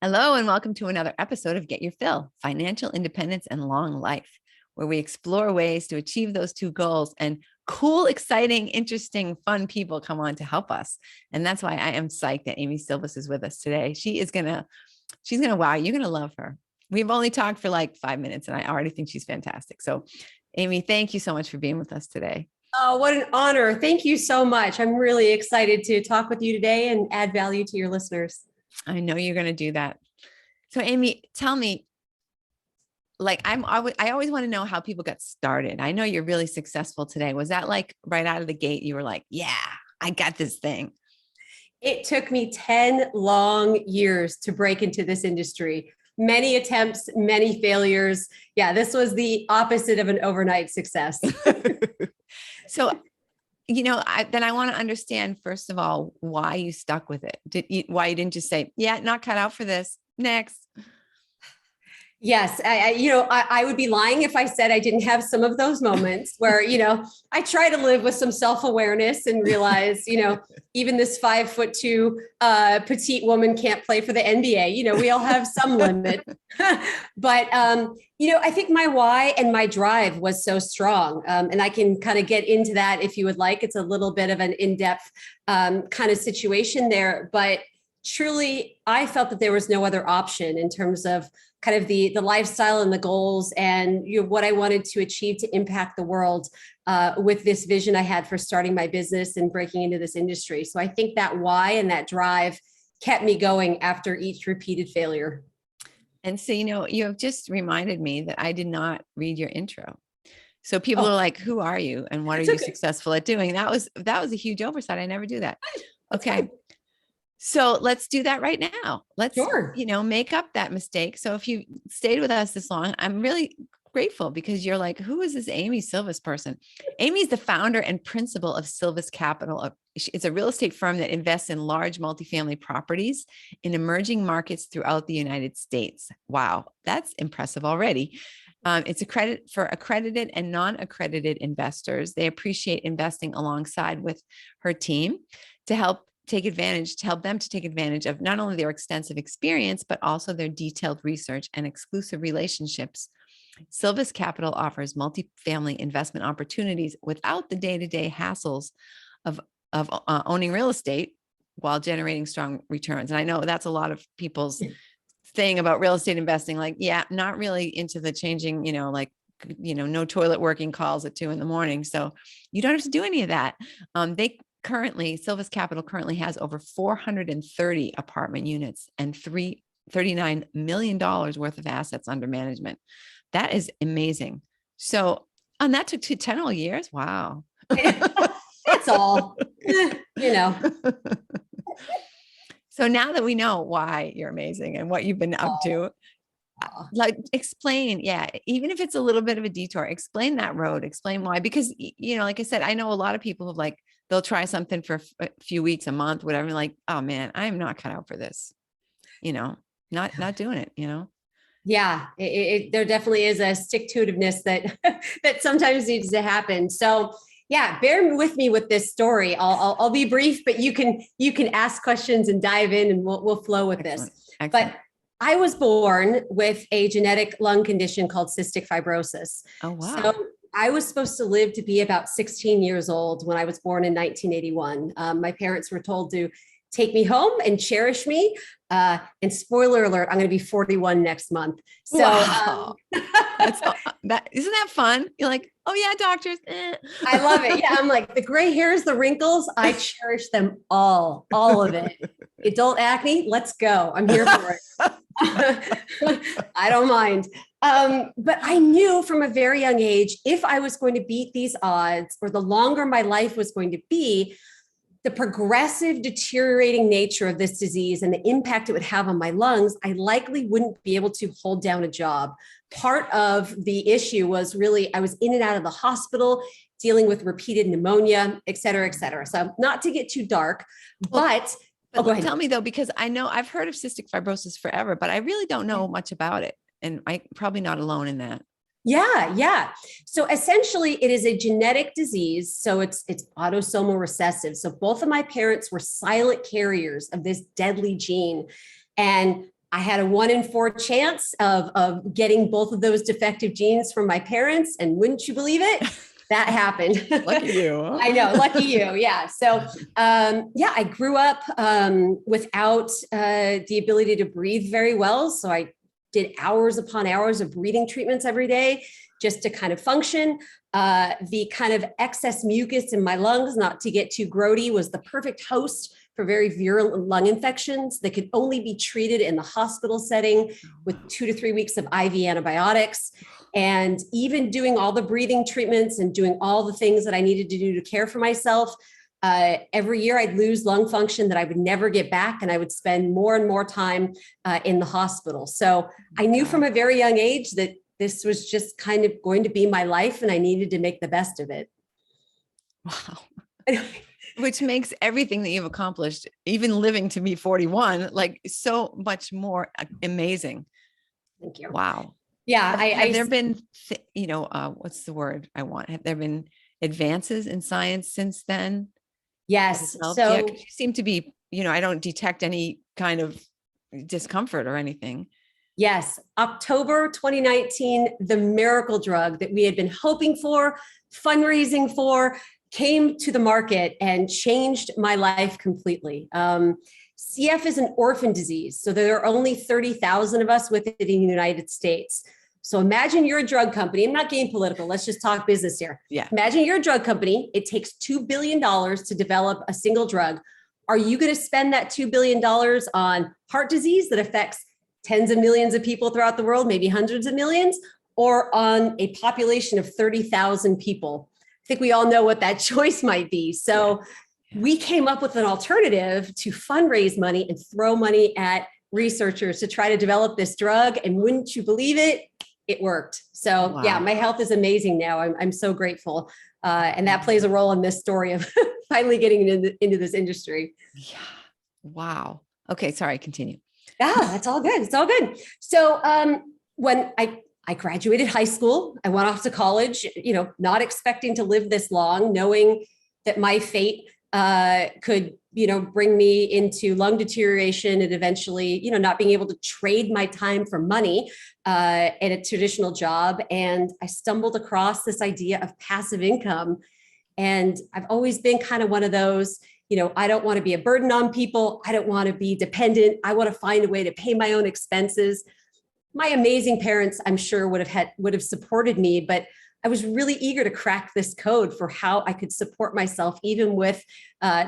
Hello, and welcome to another episode of Get Your Fill, Financial Independence and Long Life, where we explore ways to achieve those two goals, and cool, exciting, interesting, fun people come on to help us. And that's why I am psyched that Amy Sylvis is with us today. She's gonna wow, you're gonna love her. We've only talked for like 5 minutes and I already think she's fantastic. So Amy, thank you so much for being with us today. Oh, what an honor. Thank you so much. I'm really excited to talk with you today and add value to your listeners. I know you're going to do that. So Amy, tell me, I always want to know how people got started. I know you're really successful today. Was that like right out of the gate? You were like, yeah, I got this thing. It took me 10 long years to break into this industry. Many attempts, many failures. Yeah, this was the opposite of an overnight success. So, then I want to understand, first of all, why you stuck with it. Why you didn't just say, yeah, not cut out for this, next. Yes, I would be lying if I said I didn't have some of those moments where, I try to live with some self-awareness and realize, even this 5'2" petite woman can't play for the NBA. We all have some limit. But, I think my why and my drive was so strong. And I can kind of get into that if you would like. It's a little bit of an in-depth kind of situation there. But truly, I felt that there was no other option in terms of kind of the lifestyle and the goals and what I wanted to achieve to impact the world with this vision I had for starting my business and breaking into this industry. So I think that why and that drive kept me going after each repeated failure. And so, you have just reminded me that I did not read your intro. So people are like, who are you? And what are you successful at doing? That was a huge oversight. I never do that. Okay. So let's do that right now. Let's, make up that mistake. So if you stayed with us this long, I'm really grateful because you're like, who is this Amy Sylvis person? Amy's the founder and principal of Sylvis Capital. It's a real estate firm that invests in large multifamily properties in emerging markets throughout the United States. Wow, that's impressive already. It's a credit for accredited and non-accredited investors. They appreciate investing alongside with her team to help them to take advantage of not only their extensive experience, but also their detailed research and exclusive relationships. Sylvis Capital offers multifamily investment opportunities without the day-to-day hassles of owning real estate while generating strong returns. And I know that's a lot of people's thing about real estate investing. Like, yeah, not really into the changing, no toilet working calls at 2 a.m. So you don't have to do any of that. Sylvis Capital currently has over 430 apartment units and $39 million worth of assets under management. That is amazing. So, and that took 10 whole years. Wow. That's all, So now that we know why you're amazing and what you've been up to, explain, even if it's a little bit of a detour, explain that road, explain why, because, like I said, I know a lot of people who they'll try something for a few weeks, a month, whatever. Like, oh man, I'm not cut out for this, not doing it, Yeah, there definitely is a stick-to-itiveness that that sometimes needs to happen. So yeah, bear with me with this story. I'll be brief, but you can ask questions and dive in, and we'll flow with this. Excellent. But I was born with a genetic lung condition called cystic fibrosis. Oh wow! So I was supposed to live to be about 16 years old when I was born in 1981. My parents were told to take me home and cherish me. And spoiler alert, I'm going to be 41 next month. So wow. Isn't that fun? You're like, oh yeah, doctors. I love it. Yeah, I'm like, the gray hairs, the wrinkles, I cherish them all of it. Adult acne, let's go. I'm here for it. I don't mind. But I knew from a very young age, if I was going to beat these odds, or the longer my life was going to be, the progressive deteriorating nature of this disease and the impact it would have on my lungs, I likely wouldn't be able to hold down a job. Part of the issue was really, I was in and out of the hospital, dealing with repeated pneumonia, et cetera, et cetera. So not to get too dark, but go ahead. Tell me though, because I know I've heard of cystic fibrosis forever, but I really don't know much about it. And I'm probably not alone in that. Yeah. So essentially it is a genetic disease. So it's autosomal recessive. So both of my parents were silent carriers of this deadly gene. And I had a 1 in 4 chance of getting both of those defective genes from my parents. And wouldn't you believe it? That happened. Lucky you. Huh? I know. Lucky you. Yeah. So, I grew up without the ability to breathe very well. So I did hours upon hours of breathing treatments every day just to kind of function. The kind of excess mucus in my lungs, not to get too grody, was the perfect host for very virulent lung infections that could only be treated in the hospital setting with 2 to 3 weeks of IV antibiotics. And even doing all the breathing treatments and doing all the things that I needed to do to care for myself, every year I'd lose lung function that I would never get back. And I would spend more and more time in the hospital. So I knew from a very young age that this was just kind of going to be my life and I needed to make the best of it. Wow. Which makes everything that you've accomplished, even living to be 41, like so much more amazing. Thank you. Wow. Yeah. Have there been, what's the word I want? Have there been advances in science since then? Yes. So you seem to be, I don't detect any kind of discomfort or anything. Yes. October 2019, the miracle drug that we had been hoping for, fundraising for, came to the market and changed my life completely. CF is an orphan disease. So there are only 30,000 of us with it in the United States. So imagine you're a drug company. I'm not getting political. Let's just talk business here. Yeah. Imagine you're a drug company. It takes $2 billion to develop a single drug. Are you going to spend that $2 billion on heart disease that affects tens of millions of people throughout the world, maybe hundreds of millions, or on a population of 30,000 people? I think we all know what that choice might be. So we came up with an alternative to fundraise money and throw money at researchers to try to develop this drug. And wouldn't you believe it? It worked. So yeah, my health is amazing now. I'm so grateful. And that plays a role in this story of finally getting into this industry. Yeah. Wow. Okay. Sorry. Continue. Yeah, that's all good. It's all good. So when I graduated high school, I went off to college, not expecting to live this long, knowing that my fate could, bring me into lung deterioration and eventually, not being able to trade my time for money at a traditional job. And I stumbled across this idea of passive income. And I've always been kind of one of those, I don't want to be a burden on people. I don't want to be dependent. I want to find a way to pay my own expenses. My amazing parents, I'm sure, would have supported me, but I was really eager to crack this code for how I could support myself, even with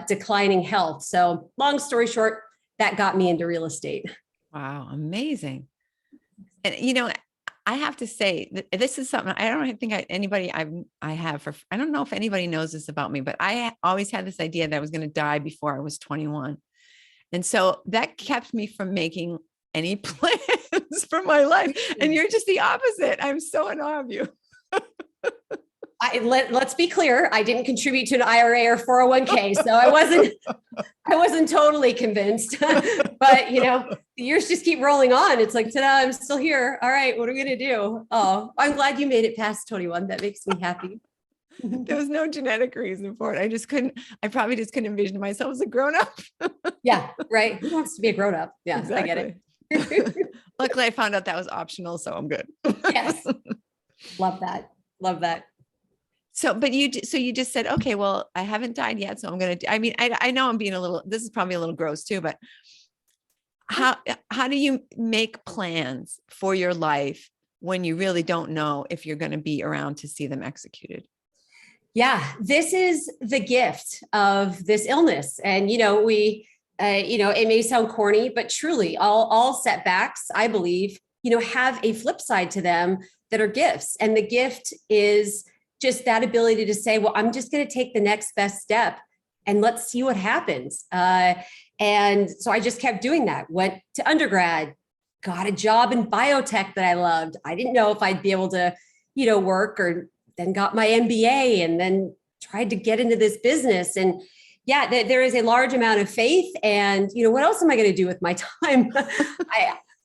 declining health. So long story short, that got me into real estate. Wow. Amazing. And, I have to say that this is something I don't think I don't know if anybody knows this about me, but I always had this idea that I was going to die before I was 21. And so that kept me from making any plans for my life. And you're just the opposite. I'm so in awe of you. Let's be clear. I didn't contribute to an IRA or 401k, so I wasn't totally convinced. But the years just keep rolling on. It's like, ta-da, I'm still here. All right, what are we gonna do? Oh, I'm glad you made it past 21. That makes me happy. There was no genetic reason for it. I probably just couldn't envision myself as a grown-up. Yeah, right. Who wants to be a grown-up? Yeah, exactly. I get it. Luckily, I found out that was optional, so I'm good. Yes. Love that. Love that. So, but you just said, okay, well, I haven't died yet. So I'm going to, I know I'm being this is probably a little gross too, but how do you make plans for your life when you really don't know if you're going to be around to see them executed? Yeah, this is the gift of this illness. And, it may sound corny, but truly all setbacks, I believe, have a flip side to them that are gifts. And the gift is just that ability to say, well, I'm just going to take the next best step and let's see what happens. And so I just kept doing that, went to undergrad, got a job in biotech that I loved. I didn't know if I'd be able to, work, or then got my MBA and then tried to get into this business. And yeah, there is a large amount of faith. And, what else am I going to do with my time?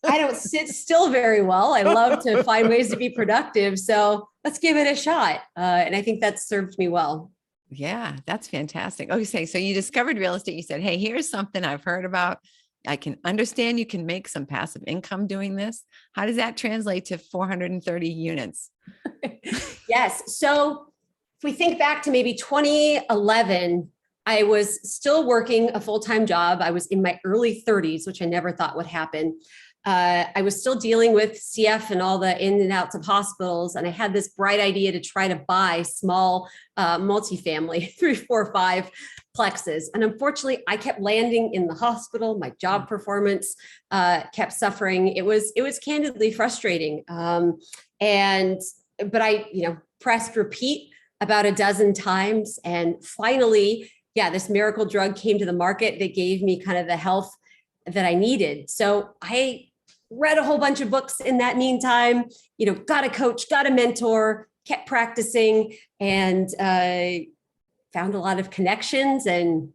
I don't sit still very well. I love to find ways to be productive. So let's give it a shot. And I think that's served me well. Yeah, that's fantastic. Okay, so you discovered real estate. You said, hey, here's something I've heard about. I can understand you can make some passive income doing this. How does that translate to 430 units? Yes. So if we think back to maybe 2011, I was still working a full-time job. I was in my early 30s, which I never thought would happen. I was still dealing with CF and all the in and outs of hospitals. And I had this bright idea to try to buy small multifamily, 3, 4, 5 plexes. And unfortunately, I kept landing in the hospital. My job performance kept suffering. It was candidly frustrating. But I, pressed repeat about a dozen times. And finally, this miracle drug came to the market that gave me kind of the health that I needed. So I read a whole bunch of books in that meantime, got a coach, got a mentor, kept practicing, and found a lot of connections, and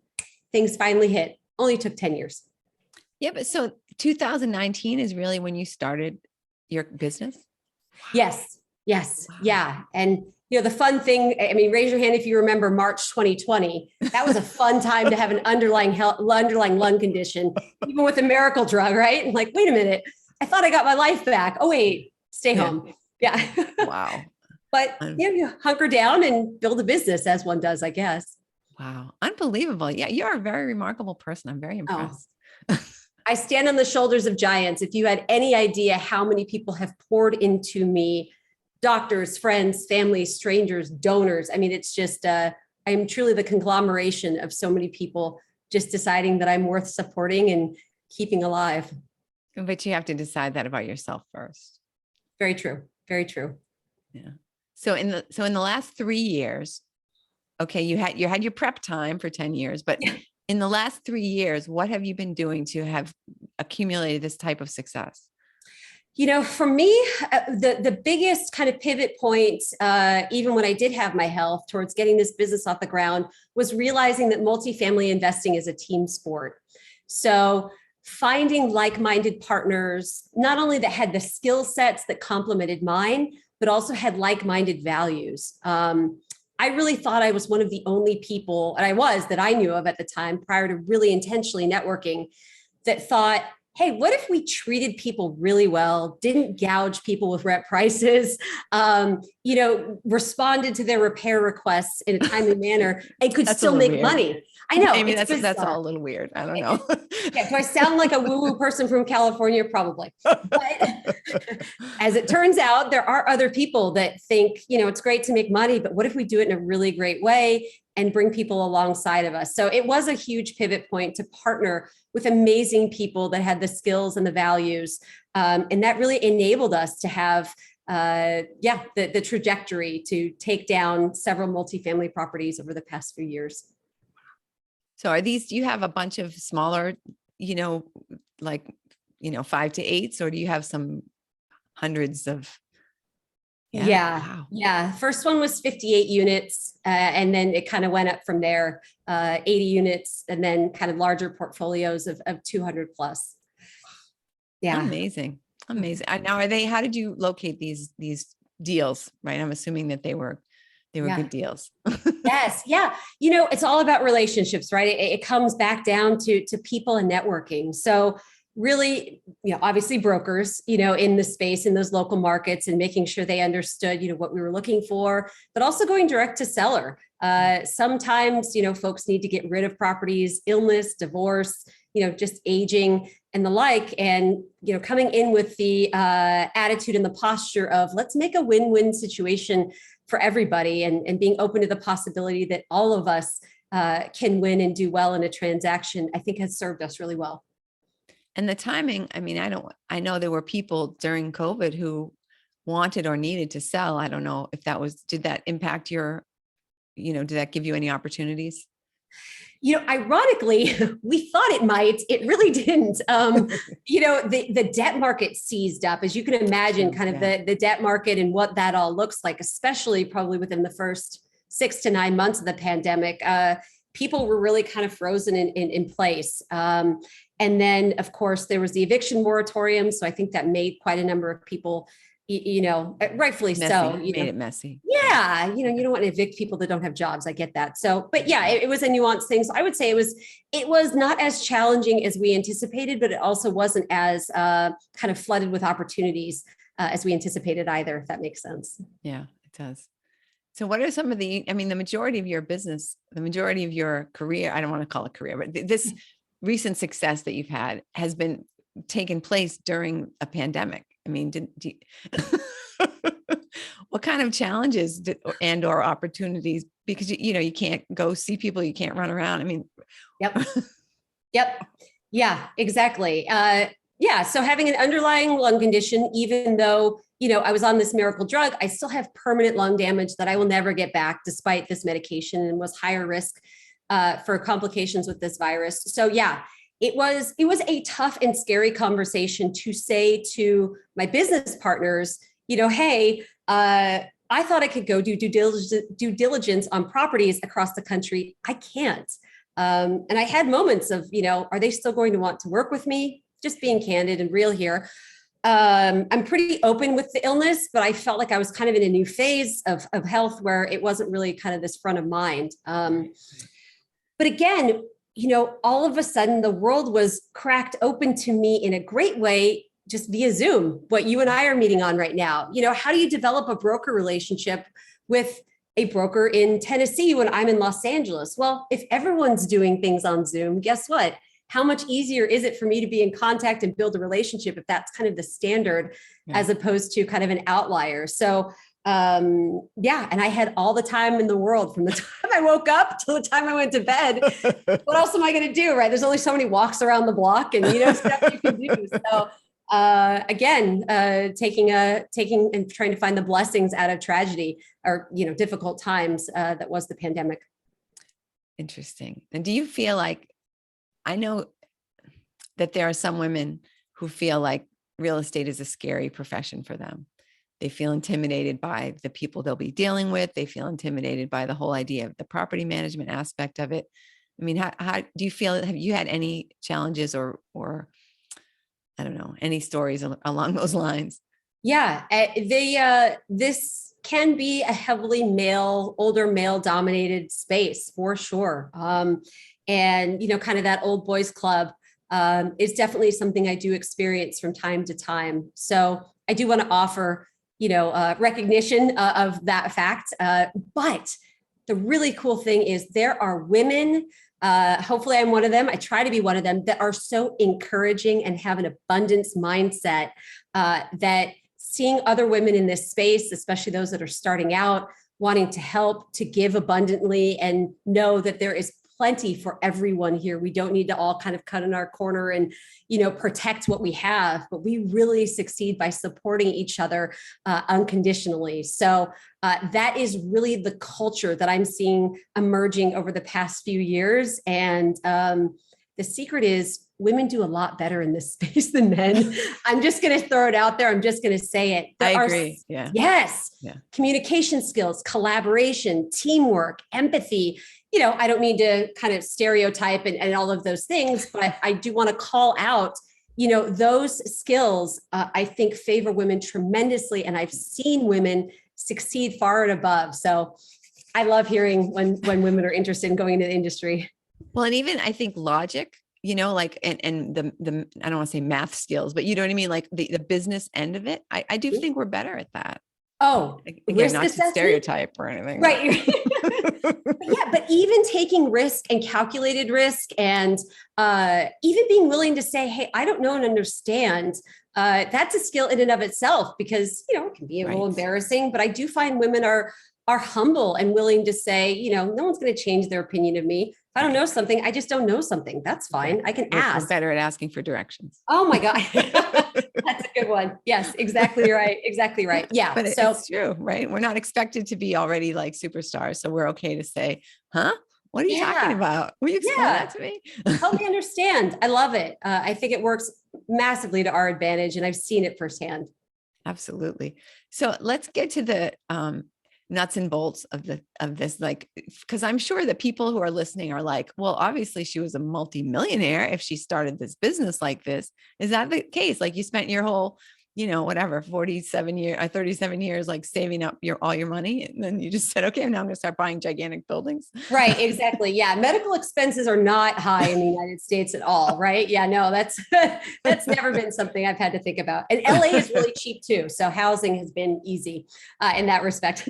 things finally hit. Only took 10 years. Yeah, but so 2019 is really when you started your business? Yes. Wow. Yeah. And the fun thing, raise your hand if you remember March 2020. That was a fun time to have an underlying lung condition, even with a miracle drug, right? And like, wait a minute, I thought I got my life back. Oh, wait, stay home. Yeah. Wow. But you hunker down and build a business as one does, I guess. Wow. Unbelievable. Yeah. You're a very remarkable person. I'm very impressed. Oh. I stand on the shoulders of giants. If you had any idea how many people have poured into me, doctors, friends, family, strangers, donors. It's just, I'm truly the conglomeration of so many people just deciding that I'm worth supporting and keeping alive. But you have to decide that about yourself first. Very true. Very true. Yeah. So in the last 3 years, okay, you had your prep time for 10 years, but in the last 3 years, what have you been doing to have accumulated this type of success? For me, the biggest kind of pivot point, even when I did have my health towards getting this business off the ground, was realizing that multifamily investing is a team sport. So finding like-minded partners, not only that had the skill sets that complemented mine, but also had like-minded values. I really thought I was one of the only people, and I was, that I knew of at the time prior to really intentionally networking, that thought, hey, what if we treated people really well, didn't gouge people with rent prices, responded to their repair requests in a timely manner, and could still make money? I know. Maybe that's all a little weird. I don't know. Yeah, do I sound like a woo-woo person from California? Probably. But as it turns out, there are other people that think, it's great to make money, but what if we do it in a really great way and bring people alongside of us? So it was a huge pivot point to partner with amazing people that had the skills and the values. And that really enabled us to have, the trajectory to take down several multifamily properties over the past few years. So do you have a bunch of smaller, 5 to 8s, or do you have some hundreds of? Yeah. First one was 58 units. And then it kind of went up from there, 80 units, and then kind of larger portfolios of 200 plus. Yeah. Amazing. Now, how did you locate these deals? Right. I'm assuming that they were good deals. Yes. Yeah. It's all about relationships, right? It comes back down to people and networking. So really, obviously brokers, in the space, in those local markets, and making sure they understood, what we were looking for, but also going direct to seller. Sometimes, folks need to get rid of properties, illness, divorce, just aging and the like. And, coming in with the attitude and the posture of let's make a win-win situation for everybody, and being open to the possibility that all of us can win and do well in a transaction, I think has served us really well. And the timing, I know there were people during COVID who wanted or needed to sell. I don't know if did that impact did that give you any opportunities? Ironically, we thought it might. It really didn't. The debt market seized up, as you can imagine, kind of the debt market and what that all looks like, especially probably within the first 6 to 9 months of the pandemic. People were really kind of frozen in place. And then, of course, there was the eviction moratorium. So I think that made quite a number of people rightfully Messy, so, made it messy. yeah, you don't want to evict people that don't have jobs. I get that. So, but yeah, it was a nuanced thing. So I would say it was not as challenging as we anticipated, but it also wasn't as kind of flooded with opportunities as we anticipated either, if that makes sense. Yeah, it does. So what are some of the majority of your business, the majority of your career, I don't want to call it career, but this recent success that you've had has been taken place during a pandemic. I mean, what kind of challenges and or opportunities, because you can't go see people, you can't run around. I mean, Yep. Yep. Yeah, exactly. Yeah. So having an underlying lung condition, even though, I was on this miracle drug, I still have permanent lung damage that I will never get back despite this medication, and was higher risk for complications with this virus. So yeah, it was a tough and scary conversation to say to my business partners, hey, I thought I could go do due diligence on properties across the country. I can't. And I had moments of, are they still going to want to work with me? Just being candid and real here. I'm pretty open with the illness, but I felt like I was kind of in a new phase of health where it wasn't really kind of this front of mind. But again, all of a sudden the world was cracked open to me in a great way, just via Zoom, what you and I are meeting on right now. How do you develop a broker relationship with a broker in Tennessee when I'm in Los Angeles? Well, if everyone's doing things on Zoom, guess what? How much easier is it for me to be in contact and build a relationship if that's kind of the standard, as opposed to kind of an outlier? So yeah, and I had all the time in the world from the time I woke up till the time I went to bed. What else am I going to do, right? There's only so many walks around the block and stuff you can do. So again, taking and trying to find the blessings out of tragedy or difficult times that was the pandemic. Interesting. And do you feel like, I know that there are some women who feel like real estate is a scary profession for them. They feel intimidated by the people they'll be dealing with. They feel intimidated by the whole idea of the property management aspect of it. I mean, how do you feel? Have you had any challenges or I don't know, any stories along those lines? Yeah, this can be a heavily older male dominated space for sure. And, kind of that old boys club is definitely something I do experience from time to time. So I do want to offer, recognition of that fact. But the really cool thing is there are women, hopefully I'm one of them, I try to be one of them, that are so encouraging and have an abundance mindset that seeing other women in this space, especially those that are starting out, wanting to help, to give abundantly, and know that there is plenty for everyone here. We don't need to all kind of cut in our corner and, protect what we have, but we really succeed by supporting each other unconditionally. So that is really the culture that I'm seeing emerging over the past few years. And the secret is women do a lot better in this space than men. I'm just going to throw it out there. I'm just going to say it. I agree. Yeah. Yes. Yeah. Communication skills, collaboration, teamwork, empathy. I don't mean to kind of stereotype and all of those things, but I do want to call out, those skills, I think favor women tremendously. And I've seen women succeed far and above. So I love hearing when women are interested in going into the industry. Well, and even I think logic, like, and the, I don't want to say math skills, but you know what I mean? Like the business end of it. I do think we're better at that. Oh, again, not to stereotype or anything. Right. Yeah, but even taking risk and calculated risk and even being willing to say, hey, I don't know and understand, that's a skill in and of itself, because, it can be a little embarrassing, but I do find women are humble and willing to say, no one's going to change their opinion of me. If I don't know something, I just don't know something. That's fine. I can ask. We're better at asking for directions. Oh my God. That's a good one. Yes, exactly right. Exactly right. Yeah. But it's true, right? We're not expected to be already like superstars. So we're okay to say, huh? What are you talking about? Will you explain that to me? Help me understand. I love it. I think it works massively to our advantage, and I've seen it firsthand. Absolutely. So let's get to the nuts and bolts of this, like, because I'm sure that people who are listening are like, well, obviously she was a multimillionaire if she started this business like this. Is that the case? Like, you spent your whole whatever, 47 years, 37 years, like saving up all your money. And then you just said, okay, now I'm going to start buying gigantic buildings. Right. Exactly. Yeah. Medical expenses are not high in the United States at all. Right. Yeah. No, that's never been something I've had to think about. And LA is really cheap too. So housing has been easy in that respect.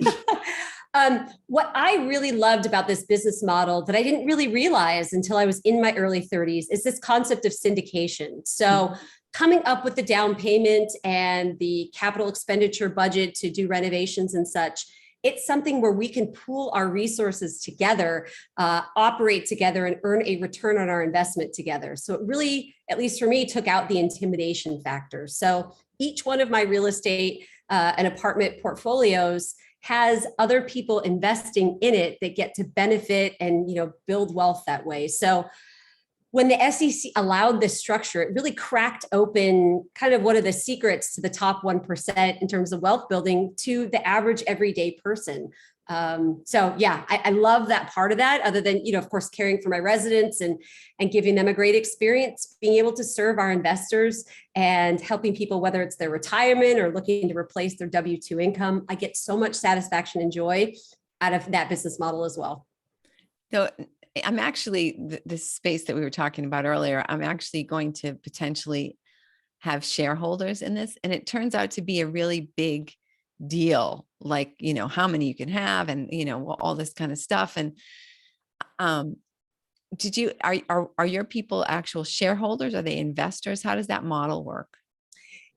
What I really loved about this business model that I didn't really realize until I was in my early 30s is this concept of syndication. So coming up with the down payment and the capital expenditure budget to do renovations and such, it's something where we can pool our resources together, operate together, and earn a return on our investment together. So it really, at least for me, took out the intimidation factor. So each one of my real estate and apartment portfolios has other people investing in it that get to benefit and build wealth that way. So when the SEC allowed this structure, it really cracked open kind of one of the secrets to the top 1% in terms of wealth building to the average everyday person. So yeah, I love that part of that, other than, of course, caring for my residents and giving them a great experience, being able to serve our investors and helping people, whether it's their retirement or looking to replace their W-2 income. I get so much satisfaction and joy out of that business model as well. So I'm actually, this space that we were talking about earlier, I'm actually going to potentially have shareholders in this. And it turns out to be a really big deal, like, how many you can have and, all this kind of stuff. And are your people actual shareholders? Are they investors? How does that model work?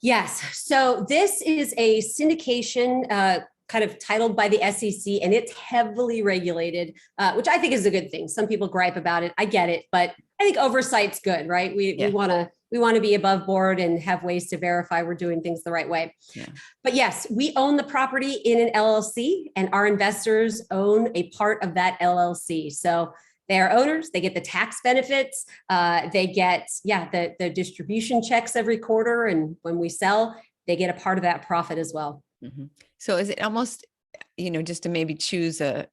Yes. So this is a syndication kind of titled by the SEC, and it's heavily regulated, which I think is a good thing. Some people gripe about it. I get it, but I think oversight's good, right? We want to be above board and have ways to verify we're doing things the right way. Yeah. But yes, we own the property in an LLC, and our investors own a part of that LLC. So they are owners. They get the tax benefits. They get the distribution checks every quarter, and when we sell, they get a part of that profit as well. Mm-hmm. So is it almost, just to maybe choose a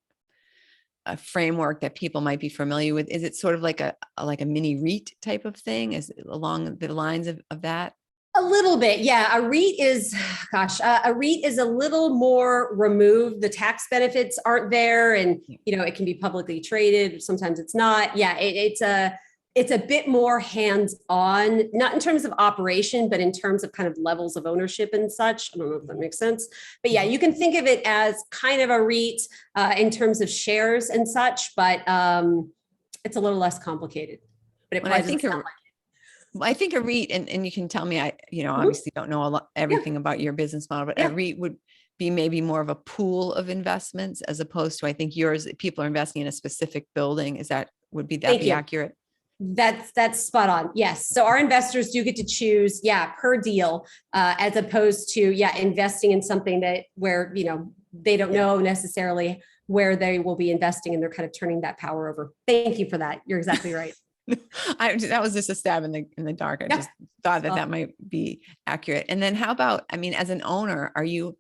framework that people might be familiar with, is it sort of like a mini REIT type of thing? Is it along the lines of that? A little bit. Yeah. A REIT is a little more removed. The tax benefits aren't there, and, it can be publicly traded. Sometimes it's not. Yeah. It's a bit more hands-on, not in terms of operation, but in terms of kind of levels of ownership and such. I don't know if that makes sense, but yeah, you can think of it as kind of a REIT in terms of shares and such, but it's a little less complicated. But I think a REIT, and you can tell me, obviously don't know everything about your business model, but a REIT would be maybe more of a pool of investments as opposed to, I think yours, people are investing in a specific building. Would be accurate? That's spot on. Yes. So our investors do get to choose, per deal, as opposed to, investing in something where they don't know necessarily where they will be investing, and they're kind of turning that power over. Thank you for that. You're exactly right. That was just a stab in the dark. I just thought that might be accurate. And then how about, as an owner, are you,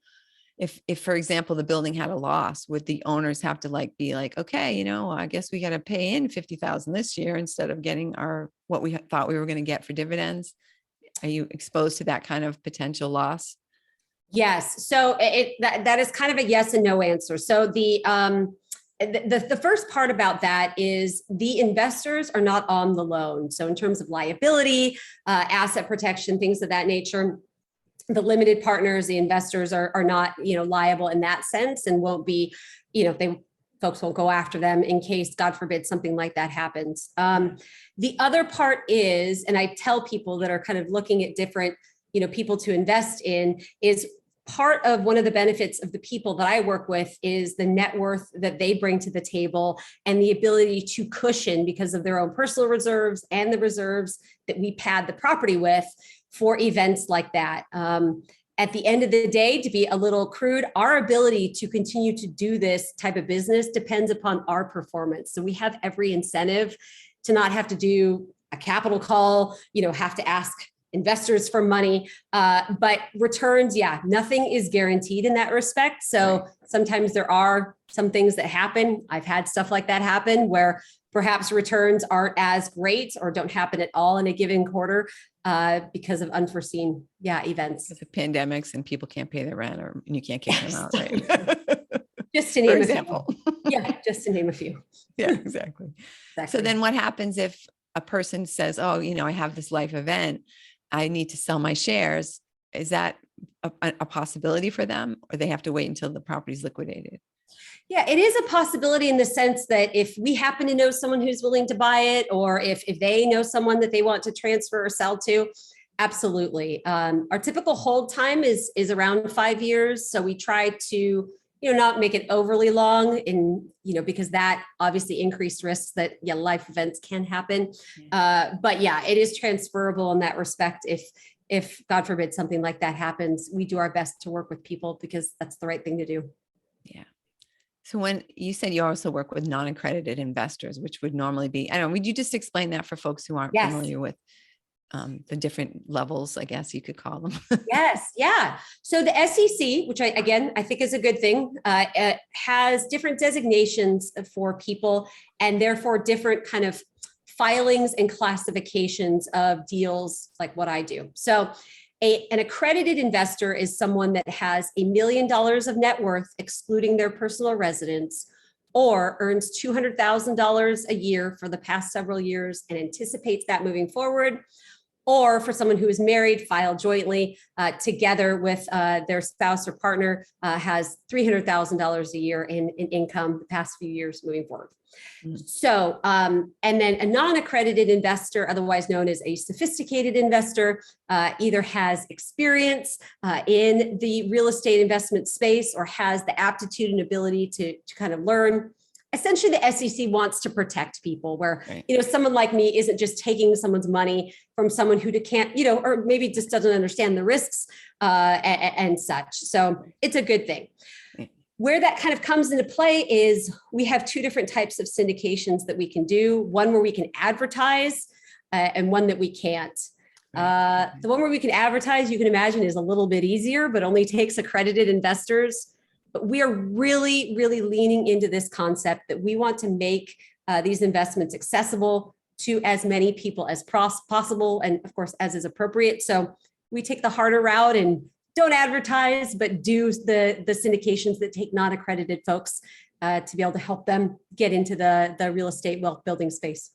if for example, the building had a loss, would the owners have to be like, okay, I guess we got to pay in 50,000 this year instead of getting what we thought we were going to get for dividends? Are you exposed to that kind of potential loss? Yes. So that is kind of a yes and no answer. So the first part about that is the investors are not on the loan. So in terms of liability, asset protection, things of that nature, the limited partners, the investors are not, liable in that sense, and won't be, folks won't go after them in case, God forbid, something like that happens. The other part is, and I tell people that are kind of looking at different, people to invest in, is part of one of the benefits of the people that I work with is the net worth that they bring to the table and the ability to cushion because of their own personal reserves and the reserves that we pad the property with for events like that. At the end of the day, to be a little crude, our ability to continue to do this type of business depends upon our performance. So we have every incentive to not have to do a capital call, have to ask investors for money. But returns, yeah, nothing is guaranteed in that respect. So sometimes there are some things that happen. I've had stuff like that happen where perhaps returns aren't as great or don't happen at all in a given quarter because of unforeseen, events. Because of pandemics and people can't pay their rent or you can't kick them out, right? Just to name For a example. few. Yeah, just to name a few. Yeah, exactly. So then what happens if a person says, oh, I have this life event, I need to sell my shares? Is that a possibility for them, or they have to wait until the property's liquidated? Yeah, it is a possibility in the sense that if we happen to know someone who's willing to buy it, or if they know someone that they want to transfer or sell to, absolutely. Our typical hold time is around 5 years. So we try to, not make it overly long and, because that obviously increased risks that life events can happen. But yeah, it is transferable in that respect. If God forbid something like that happens, we do our best to work with people because that's the right thing to do. Yeah. So when you said you also work with non-accredited investors, which would normally be, I don't know, would you just explain that for folks who aren't familiar with the different levels, I guess you could call them? Yes. Yeah. So the SEC, which I think is a good thing, has different designations for people and therefore different kind of filings and classifications of deals like what I do. So an accredited investor is someone that has $1 million of net worth, excluding their personal residence, or earns $200,000 a year for the past several years and anticipates that moving forward. Or for someone who is married, filed jointly together with their spouse or partner, has $300,000 a year in income the past few years moving forward. So, and then a non-accredited investor, otherwise known as a sophisticated investor, either has experience in the real estate investment space or has the aptitude and ability to kind of learn. Essentially, the SEC wants to protect people where, someone like me isn't just taking someone's money from someone who can't, or maybe just doesn't understand the risks and such. So it's a good thing. Where that kind of comes into play is we have two different types of syndications that we can do. One where we can advertise and one that we can't. The one where we can advertise, you can imagine, is a little bit easier, but only takes accredited investors. But we are really, really leaning into this concept that we want to make these investments accessible to as many people as possible, and of course, as is appropriate. So we take the harder route and don't advertise, but do the syndications that take non-accredited folks to be able to help them get into the real estate wealth building space.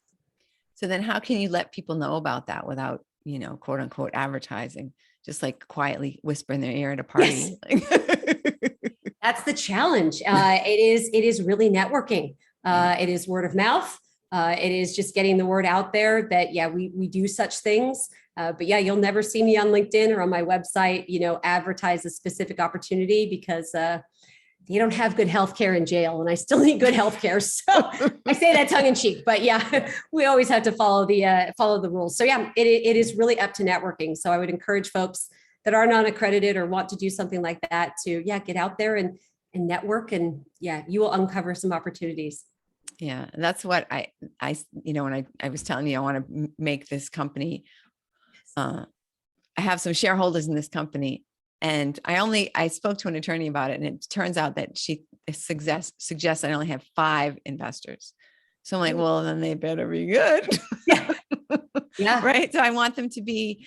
So then how can you let people know about that without, quote unquote, advertising, just like quietly whisper in their ear at a party? Yes. That's the challenge. It is really networking. It is word of mouth. It is just getting the word out there that, we do such things. But you'll never see me on LinkedIn or on my website, advertise a specific opportunity because they don't have good healthcare in jail, and I still need good healthcare. So I say that tongue in cheek, but we always have to follow the rules. So it is really up to networking. So I would encourage folks that are non-accredited or want to do something like that to get out there and network, and you will uncover some opportunities. Yeah, that's what I when I was telling you I want to make this company. I have some shareholders in this company, and I spoke to an attorney about it, and it turns out that she suggests I only have 5 investors. So I'm like, well, then they better be good. Yeah. Right. So I want them to be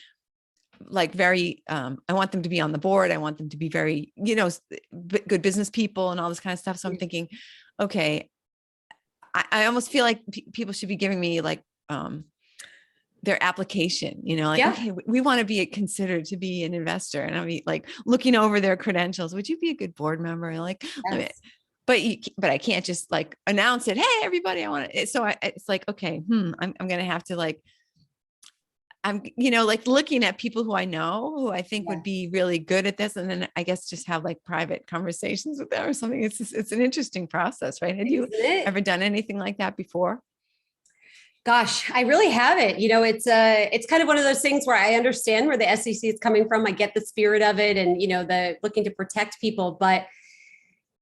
like I want them to be on the board. I want them to be very, good business people and all this kind of stuff. So I'm thinking, okay, I almost feel like people should be giving me like their application, okay, we want to be considered to be an investor, and I'll be like looking over their credentials. Would you be a good board member? Like, yes. But I can't just like announce it. Hey, everybody, I want it. So it's like, okay, I'm going to have to like, I'm, like looking at people who I know, who I think would be really good at this. And then I guess just have like private conversations with them or something. It's an interesting process, right? Have you ever done anything like that before? Gosh, I really haven't. It's kind of one of those things where I understand where the SEC is coming from. I get the spirit of it and, the looking to protect people, but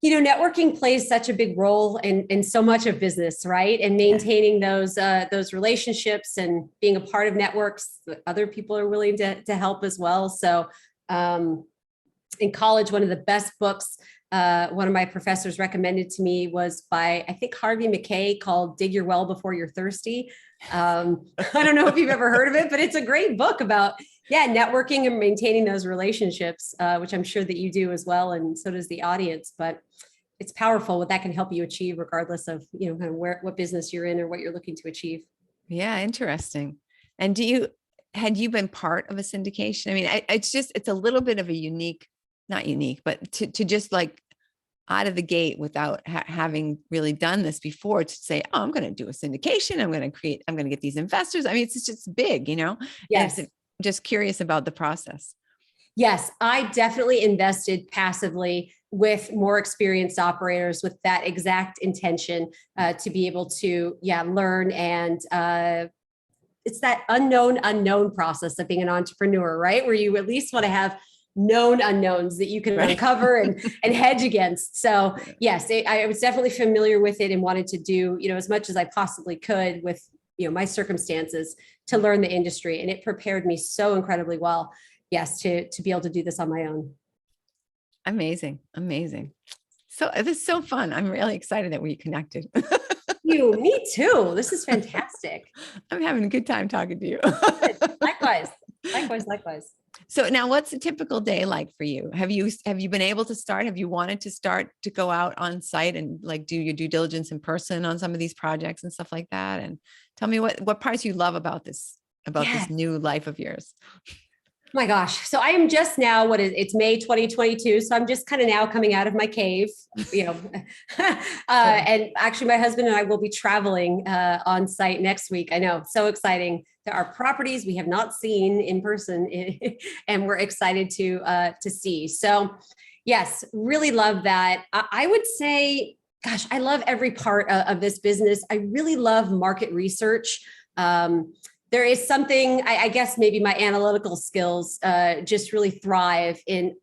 Networking plays such a big role in so much of business, right? And maintaining those relationships and being a part of networks that other people are willing to help as well. So in college, one of the best books one of my professors recommended to me was by, I think, Harvey Mackay, called Dig Your Well Before You're Thirsty. I don't know if you've ever heard of it, but it's a great book about, networking and maintaining those relationships, which I'm sure that you do as well. And so does the audience, but it's powerful what that can help you achieve regardless of, kind of what business you're in or what you're looking to achieve. Yeah. Interesting. And had you been part of a syndication? I mean, it's a little bit of a not unique, but to just like out of the gate without having really done this before, to say, oh, I'm going to do a syndication. I'm going to get these investors. I mean, it's just big, Yes. Just curious about the process. Yes, I definitely invested passively with more experienced operators with that exact intention to be able to, learn. And it's that unknown process of being an entrepreneur, right? Where you at least want to have known unknowns that you can uncover and hedge against. So yes, I was definitely familiar with it and wanted to do, as much as I possibly could with, my circumstances to learn the industry. And it prepared me so incredibly well. Yes, to be able to do this on my own. Amazing. So this is so fun. I'm really excited that we connected. Me too. This is fantastic. I'm having a good time talking to you. Likewise. So now what's a typical day like for you? Have you been able to start? Have you wanted to start to go out on site and like do your due diligence in person on some of these projects and stuff like that? And tell me what parts you love about this new life of yours. My gosh. So I am just now, it's May 2022. So I'm just kind of now coming out of my cave, and actually my husband and I will be traveling on site next week. I know, so exciting. There are properties we have not seen in person and we're excited to see. So yes, really love that. I would say, gosh, I love every part of this business. I really love market research. There is something, I guess maybe my analytical skills just really thrive in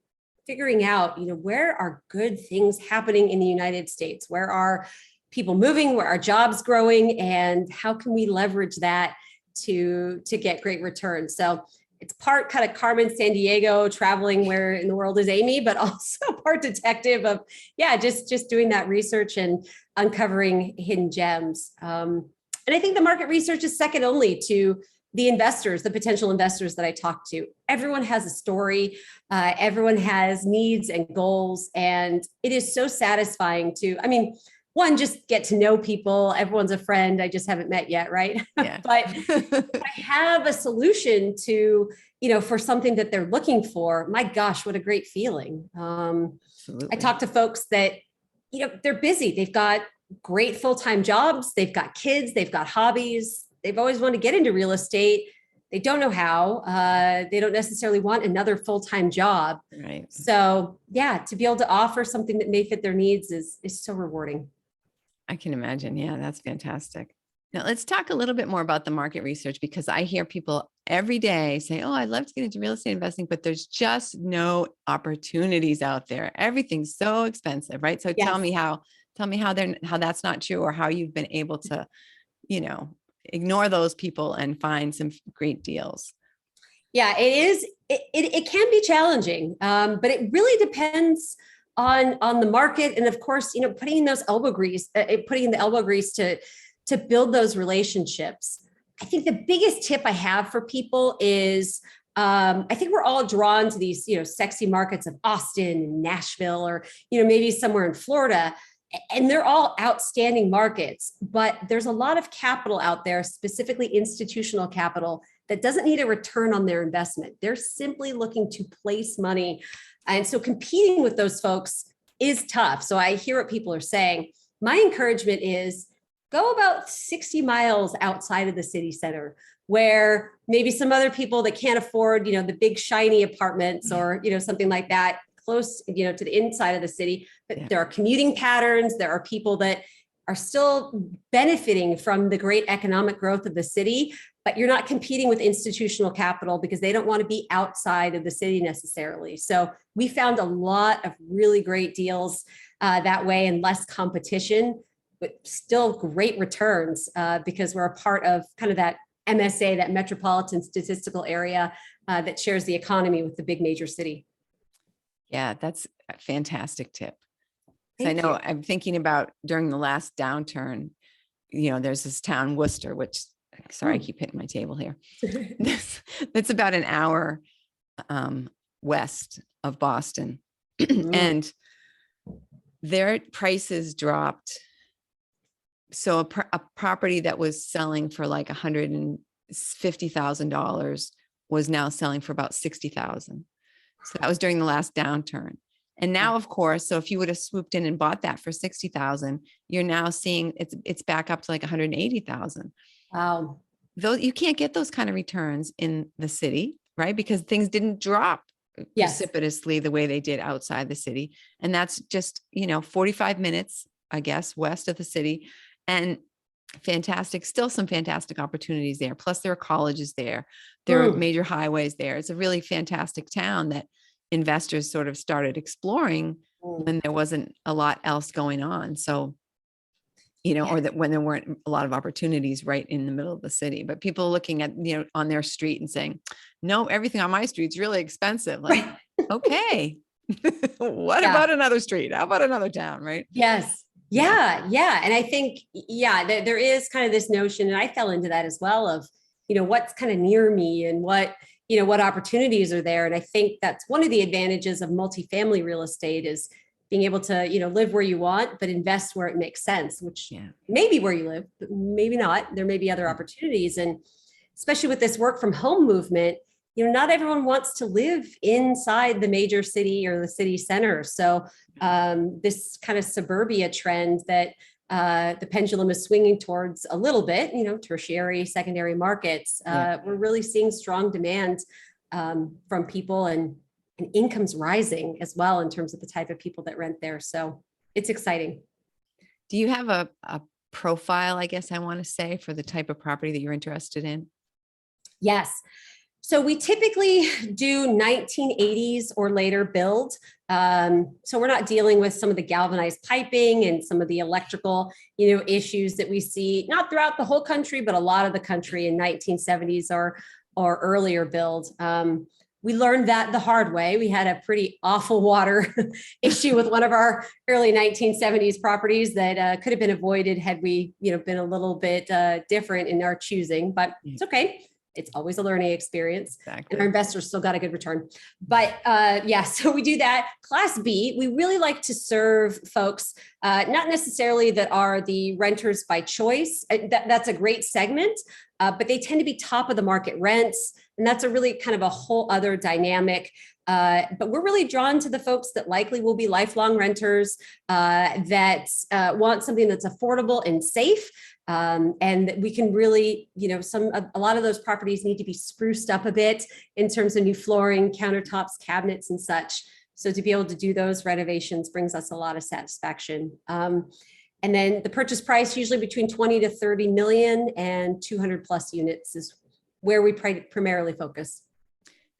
figuring out, where are good things happening in the United States? Where are people moving? Where are jobs growing? And how can we leverage that to get great returns? So it's part kind of Carmen Sandiego traveling where in the world is Amy, but also part detective of, just doing that research and uncovering hidden gems. And I think the market research is second only to the investors, the potential investors that I talk to. Everyone has a story. Everyone has needs and goals. And it is so satisfying one, just get to know people. Everyone's a friend. I just haven't met yet, right? Yeah. But I have a solution to, for something that they're looking for. My gosh, what a great feeling. I talk to folks that, they're busy. They've got great full-time jobs. They've got kids, they've got hobbies. They've always wanted to get into real estate. They don't know how. They don't necessarily want another full-time job. Right. So to be able to offer something that may fit their needs is so rewarding. I can imagine. Yeah, that's fantastic. Now let's talk a little bit more about the market research, because I hear people every day say, oh, I'd love to get into real estate investing, but there's just no opportunities out there. Everything's so expensive, right? So tell me how that's not true, or how you've been able to, ignore those people and find some great deals. Yeah, it is. It can be challenging, but it really depends on the market. And of course, putting in the elbow grease to build those relationships. I think the biggest tip I have for people is, I think we're all drawn to these, sexy markets of Austin and Nashville, or, maybe somewhere in Florida. And they're all outstanding markets, but there's a lot of capital out there, specifically institutional capital, that doesn't need a return on their investment. They're simply looking to place money. And so competing with those folks is tough. So I hear what people are saying. My encouragement is go about 60 miles outside of the city center, where maybe some other people that can't afford, the big shiny apartments or, something like that, close, to the inside of the city, but there are commuting patterns. There are people that are still benefiting from the great economic growth of the city, but you're not competing with institutional capital because they don't want to be outside of the city necessarily. So we found a lot of really great deals that way, and less competition, but still great returns because we're a part of kind of that MSA, that metropolitan statistical area that shares the economy with the big major city. Yeah, that's a fantastic tip. So I Thank know you. I'm thinking about during the last downturn, you know, there's this town, Worcester, which, sorry, I keep hitting my table here. That's about an hour west of Boston. And their prices dropped. So a property that was selling for like $150,000 was now selling for about $60,000. So that was during the last downturn. And now, of course, so if you would have swooped in and bought that for $60,000, you're now seeing it's back up to like $180,000. Wow. Though you can't get those kind of returns in the city, right? Because things didn't drop precipitously the way they did outside the city. And that's just, 45 minutes, I guess, west of the city. And fantastic, still some fantastic opportunities there. Plus there are colleges there. There are major highways there. It's a really fantastic town that investors sort of started exploring when there wasn't a lot else going on. So, or that when there weren't a lot of opportunities right in the middle of the city, but people looking at, on their street and saying, no, everything on my street's really expensive. Like, okay, what about another street? How about another town? Right. Yes. Yeah. And I think, there is kind of this notion, and I fell into that as well, of, what's kind of near me and what opportunities are there. And I think that's one of the advantages of multifamily real estate, is being able to, live where you want, but invest where it makes sense, which may be where you live, but maybe not. There may be other opportunities. And especially with this work from home movement, not everyone wants to live inside the major city or the city center. So this kind of suburbia trend that the pendulum is swinging towards a little bit, tertiary, secondary markets, we're really seeing strong demand from people, and incomes rising as well in terms of the type of people that rent there. So it's exciting. Do you have a profile, I guess I want to say, for the type of property that you're interested in? Yes. So we typically do 1980s or later build. So we're not dealing with some of the galvanized piping and some of the electrical, issues that we see, not throughout the whole country, but a lot of the country in 1970s or earlier build. We learned that the hard way. We had a pretty awful water issue with one of our early 1970s properties that could have been avoided had we, been a little bit different in our choosing, but it's okay. It's always a learning experience. Exactly. And our investors still got a good return. But so we do that. Class B, we really like to serve folks, not necessarily that are the renters by choice. That's a great segment, but they tend to be top of the market rents. And that's a really kind of a whole other dynamic. But we're really drawn to the folks that likely will be lifelong renters, that want something that's affordable and safe. And we can really, a lot of those properties need to be spruced up a bit in terms of new flooring, countertops, cabinets, and such. So to be able to do those renovations brings us a lot of satisfaction. And then the purchase price, usually between 20 to 30 million, and 200 plus units is where we primarily focus.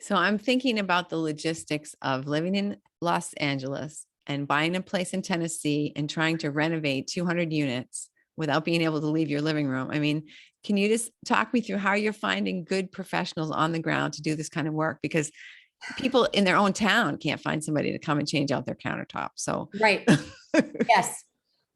So I'm thinking about the logistics of living in Los Angeles and buying a place in Tennessee and trying to renovate 200 units without being able to leave your living room. I mean, can you just talk me through how you're finding good professionals on the ground to do this kind of work? Because people in their own town can't find somebody to come and change out their countertop. So right. Yes.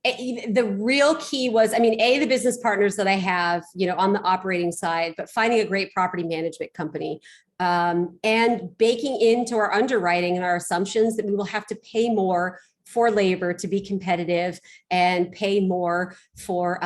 The real key was, the business partners that I have, on the operating side, but finding a great property management company, and baking into our underwriting and our assumptions that we will have to pay more for labor to be competitive, and pay more for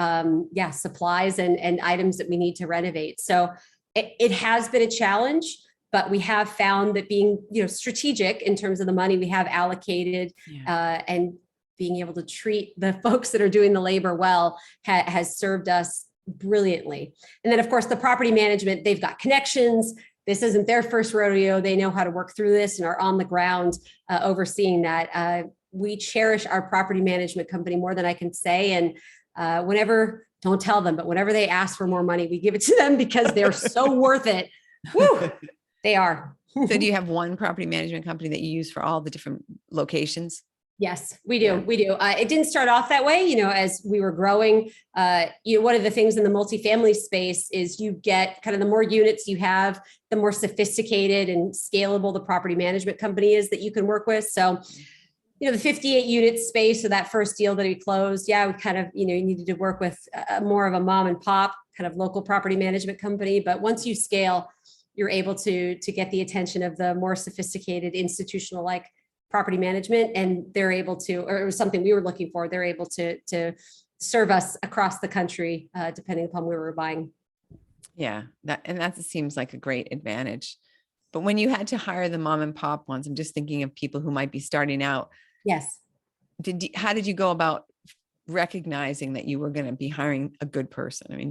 supplies and items that we need to renovate. So it has been a challenge, but we have found that being strategic in terms of the money we have allocated, and being able to treat the folks that are doing the labor well has served us brilliantly. And then of course the property management, they've got connections. This isn't their first rodeo. They know how to work through this and are on the ground overseeing that. We cherish our property management company more than I can say. And whenever don't tell them, but whenever they ask for more money, we give it to them because they're so worth it. Woo, they are. So do you have one property management company that you use for all the different locations? Yes, we do. Yeah. We do. It didn't start off that way, as we were growing. One of the things in the multifamily space is you get kind of the more units you have, the more sophisticated and scalable the property management company is that you can work with. So, the 58 unit space, so that first deal that we closed, we kind of, you needed to work with more of a mom and pop kind of local property management company. But once you scale, you're able to get the attention of the more sophisticated institutional like property management, and they're able to, or it was something we were looking for, they're able to serve us across the country, depending upon where we're buying. Yeah, that seems like a great advantage. But when you had to hire the mom and pop ones, I'm just thinking of people who might be starting out. Yes. How did you go about recognizing that you were going to be hiring a good person? I mean,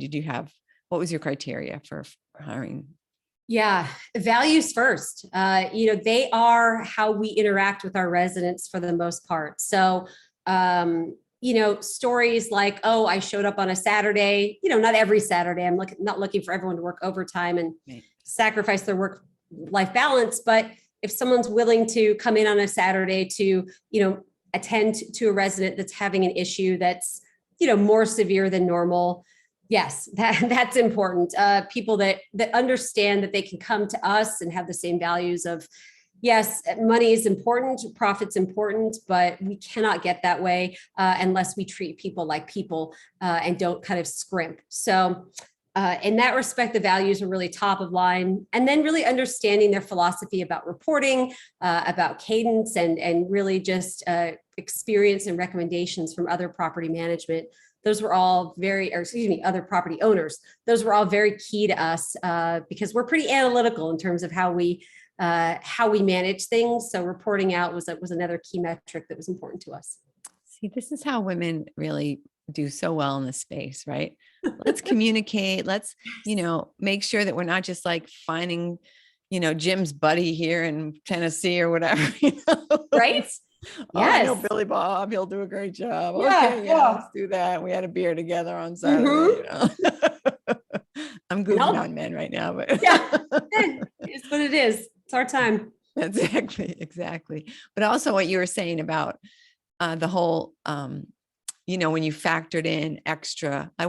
what was your criteria for hiring? Yeah, values first. They are how we interact with our residents for the most part. So, stories like, oh, I showed up on a Saturday, not every Saturday. I'm not looking for everyone to work overtime and sacrifice their work-life balance. But if someone's willing to come in on a Saturday to, attend to a resident that's having an issue that's, more severe than normal, yes, that's important. People that understand that they can come to us and have the same values of, yes, money is important, profit's important, but we cannot get that way unless we treat people like people and don't kind of scrimp. So in that respect, the values are really top of line. And then really understanding their philosophy about reporting, about cadence, and really just experience and recommendations from other property management. Those were all other property owners. Those were all very key to us because we're pretty analytical in terms of how we manage things. So reporting out was another key metric that was important to us. See, this is how women really do so well in this space, right? Let's communicate. Let's, make sure that we're not just like finding, Jim's buddy here in Tennessee or whatever, Right? Oh, I know Billy Bob. He'll do a great job. Yeah, okay, let's do that. We had a beer together on Saturday. Mm-hmm. I'm goofing on men right now, but it's what it is. It's our time. Exactly. But also what you were saying about the whole, when you factored in